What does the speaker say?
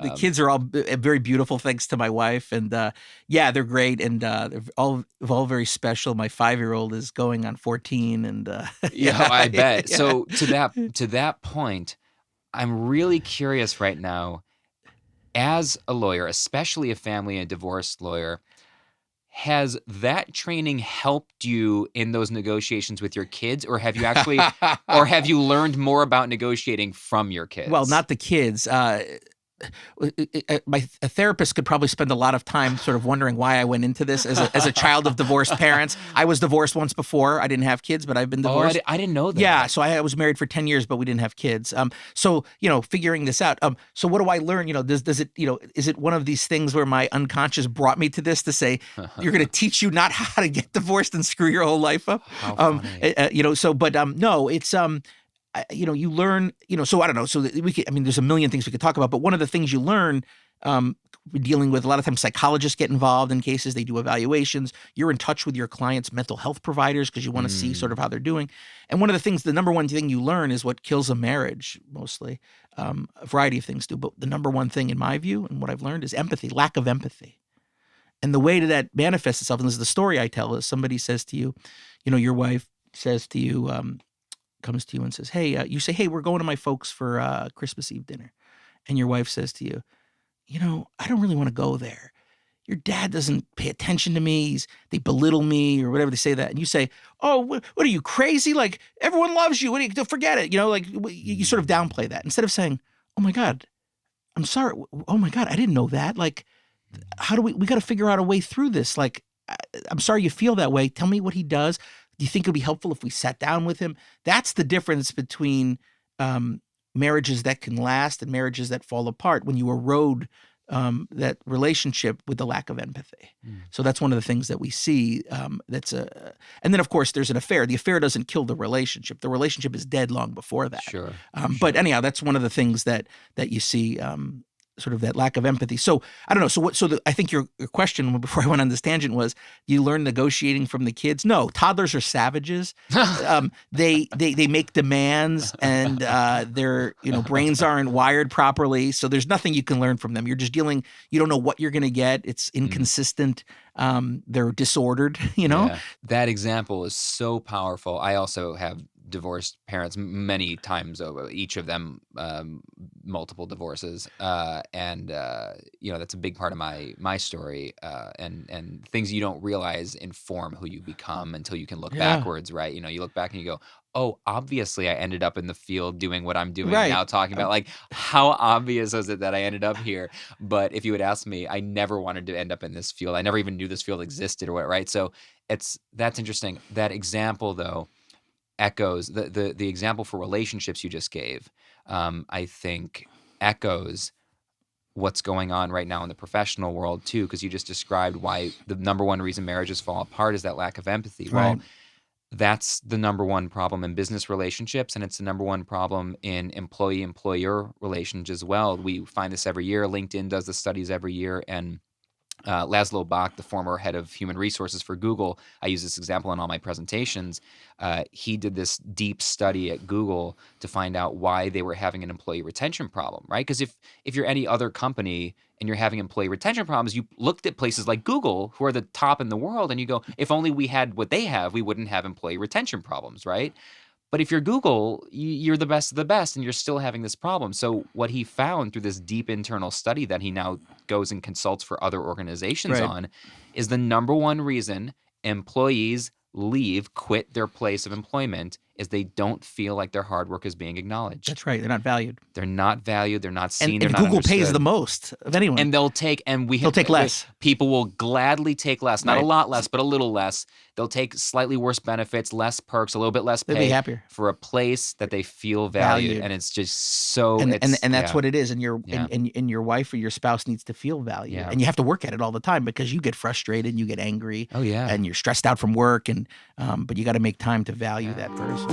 The kids are all very beautiful, thanks to my wife, and yeah, they're great, and they're all very special. My 5-year-old is going on 14, and Yeah, I bet. yeah. So to that point, I'm really curious right now, as a lawyer, especially a family and divorce lawyer, has that training helped you in those negotiations with your kids, or have you learned more about negotiating from your Well, kids? not the kids. A therapist could probably spend a lot of time sort of wondering why I went into this as a child of divorced parents. I was divorced once before. I didn't have kids, but I've been Oh, divorced. I didn't know that. Yeah, so I was married for 10 years, but we didn't have kids. So figuring this out. So what do I learn? Does it is it one of these things where my unconscious brought me to this to say you're going to teach you not how to get divorced and screw your whole life up? How funny. No, it's you learn, so I don't know. So there's a million things we could talk about, but one of the things you learn, dealing with a lot of times psychologists get involved in cases, they do evaluations. You're in touch with your clients' mental health providers because you want to see sort of how they're doing. And one of the things, the number one thing you learn is what kills a marriage mostly. A variety of things do, but the number one thing in my view and what I've learned is empathy, lack of empathy. And the way that manifests itself, and this is the story I tell, is somebody says to you, your wife says to you, comes to you and says, hey, you say, hey, we're going to my folks for Christmas Eve dinner. And your wife says to you, I don't really want to go there. Your dad doesn't pay attention to me. They belittle me or whatever they say that. And you say, oh, what are you, crazy? Like, everyone loves you. Forget it. You sort of downplay that instead of saying, oh my God, I'm sorry. Oh my God, I didn't know that. Like, how do we got to figure out a way through this. Like, I'm sorry you feel that way. Tell me what he does. Do you think it would be helpful if we sat down with him? That's the difference between marriages that can last and marriages that fall apart when you erode that relationship with the lack of empathy. So that's one of the things that we see. And then of course there's an affair. The affair doesn't kill the relationship. The relationship is dead long before that. Sure. But anyhow, that's one of the things that you see. Sort of that lack of empathy. So I don't know. I think your question before I went on this tangent was, you learn negotiating from the kids? No, toddlers are savages. They make demands, and their brains aren't wired properly. So there's nothing you can learn from them. You're just dealing. You don't know what you're going to get. It's inconsistent. They're disordered. Yeah. That example is so powerful. I also have divorced parents many times over, each of them multiple divorces, and that's a big part of my story, and things you don't realize inform who you become until you can look backwards, right? You look back and you go, oh, obviously I ended up in the field doing what I'm doing now, talking about, like, how obvious is it that I ended up here? But if you had asked me, I never wanted to end up in this field. I never even knew this field existed or what, right? So that's interesting. That example though echoes the example for relationships you just gave. I think echoes what's going on right now in the professional world too, because you just described why the number one reason marriages fall apart is that lack of empathy. Well, that's the number one problem in business relationships, and it's the number one problem in employee-employer relations as well. We find this every year. LinkedIn does the studies every year, and Laszlo Bach, the former head of human resources for Google, I use this example in all my presentations. He did this deep study at Google to find out why they were having an employee retention problem, right? Because if you're any other company and you're having employee retention problems, you looked at places like Google, who are the top in the world, and you go, if only we had what they have, we wouldn't have employee retention problems, right? But if you're Google, you're the best of the best, and you're still having this problem. So what he found through this deep internal study that he now goes and consults for other organizations on is the number one reason employees quit their place of employment is they don't feel like their hard work is being acknowledged. That's right. They're not valued. They're not valued. They're not seen. They're and not Google understood. pays the most of anyone. And they'll take less. People will gladly take less, not a lot less, but a little less. They'll take slightly worse benefits, less perks, a little bit less pay. They'll be happier for a place that they feel valued. And it's just so. And that's what it is. And your wife or your spouse needs to feel valued. Yeah. And you have to work at it all the time because you get frustrated and you get angry. Oh yeah. And you're stressed out from work, and but you got to make time to value that person.